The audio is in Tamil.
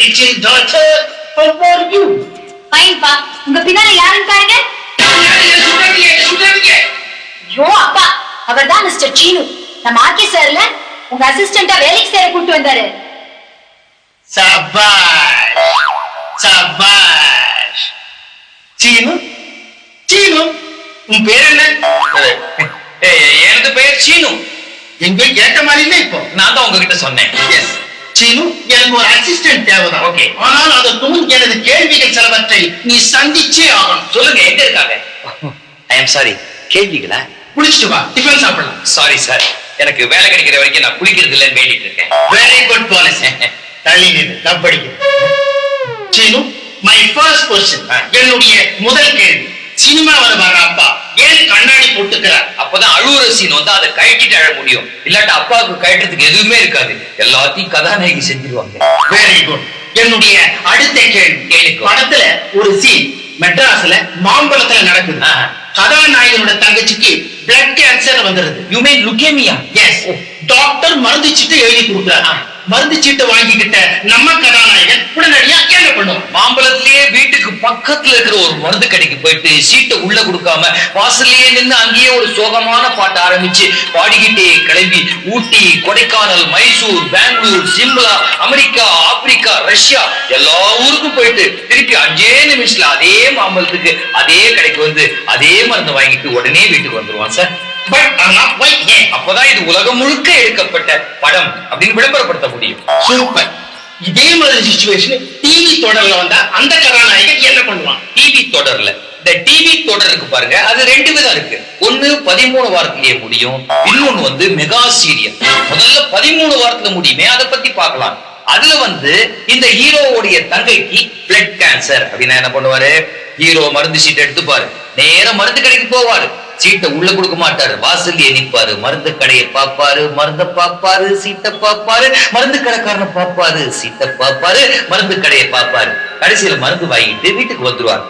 little daughter, how are you? Fine பா. உங்க பின்னால யாருன்னு பாருங்க. சுடாதீங்க. ஐயோ அப்பா, அவர்தான் மிஸ்டர் சீனு. நம்ம ஆர்கே சார்ல உங்க அசிஸ்டண்டா வேலைக்கு சேர கூட்டி வந்தாரு. சபாஷ் சபாஷ். சீனு சீனு, உன் பேர் என்ன? எனது பெயர் சீனு. எங்க கேட்ட மாதிரி இல்ல இப்போ. நான் தான் உங்ககிட்ட சொன்னேன். எஸ் சீனு, எனக்கு ஒரு அசிஸ்டன்ட் தேவைதான். Okay. ஆனால் அதற்கு முன் எனது கேள்விகள் சிலவற்றை நீ சந்திச்சே ஆகணும். சொல்லுங்க, எங்க இருக்காங்க? ஐ எம் சாரி, கேள்விகளா? குளிச்சுட்டு வா, டிஃபன் சாப்பிடலாம். சாரி சார், எனக்கு வேலை கிடைக்கிற வரைக்கும் நான் குளிக்கிறது இல்லைன்னு வேண்டிட்டு இருக்கேன். Very good policy. தள்ளி நின்று தப்படிக்க. சீனு, மை ஃபர்ஸ்ட் क्वेश्चन, என்னுடைய முதல் கேள்வி, சினிமாவில் வர அப்பா ஏன் கண்ணாடி போட்டுக்கிறார்? அப்பதான் அழுவுற சீன் வந்து அதை கழட்டிட்டு அழ முடியும். இல்லாட்டா அப்பாவுக்கு கழட்டுறதுக்கு எதுவுமே இருக்காது. எல்லாத்தையும் கதாநாயகி செஞ்சிருவாங்க. Very good. என்னுடைய அடுத்த கேள்வி, கேளுங்க. படத்துல ஒரு சீன் மெட்ராஸ்ல மாம்பழத்துல நடக்குது. கதாநாயகனோட தங்கச்சிக்கு பிளட் கேன்சர் வந்துருது. You mean leukaemia? Yes. Doctor மருந்து சீட்டு எழுதி கொடுக்குறாரு. மருந்து சீட்டை வாங்கிக்கிட்ட நம்ம கதாநாயகன் உடனடியா என்ன பண்ணுவோம்? மாம்பழத்திலேயே வீட்டுக்கு பக்கத்துல இருக்கிற ஒரு மருந்து கடைக்கு போயிட்டு சீட்டை உள்ள கொடுக்காம வாசல்லையே நின்று அங்கேயே ஒரு சோகமான பாட்டு ஆரம்பிச்சு பாடிக்கிட்டே கிளம்பி Ooty, Kodaikanal, Mysore, Bangalore, Shimla, America, Africa, Russia எல்லா ஊருக்கும் போயிட்டு திருப்பி 5 நிமிஷத்துல அதே மாம்பழத்துக்கு அதே கடைக்கு வந்து அதே மருந்து வாங்கிட்டு உடனே வீட்டுக்கு வந்துருவான் சார். பட் அப்பதான் இது உலகம் முழுக்க எடுக்கப்பட்ட படம் அப்படின்னு விளம்பரப்படுத்த முடியும். சூப்பர். இதே மாதிரி சிச்சுவேஷன் டிவி தொடர்ல வந்தா அந்த கதாநாயகன் என்ன பண்ணுவான்? டிவி தொடர்ல இந்த டிவி தொடர் இருக்கு பாருங்க, அது 2 விதம் இருக்கு. ஒண்ணு 13 வாரத்திலேயே முடியும், இன்னொன்னு வந்து மெகா சீரியல். முதல்ல 13 வாரத்துல முடியுமே, அதை பத்தி பார்க்கலாம். அதுல வந்து இந்த ஹீரோவுடைய தங்கைக்கு பிளட் கேன்சர் அப்படின்னா என்ன பண்ணுவாரு? ஹீரோ மருந்து சீட் எடுத்துப்பாரு, நேர மருந்து கடைக்கு போவாரு. சீட்டை உள்ள கொடுக்க மாட்டாரு, வாசல்லையே நிப்பாரு. மருந்து கடையை பாப்பாரு, மருந்த பாப்பாரு, சீட்டை பாப்பாரு, மருந்து கடைக்காரனை பாப்பாரு, சீட்டை பாப்பாரு, மருந்து கடையை பாப்பாரு. கடைசியில மருந்து வாங்கிட்டு வீட்டுக்கு வந்துருவாரு.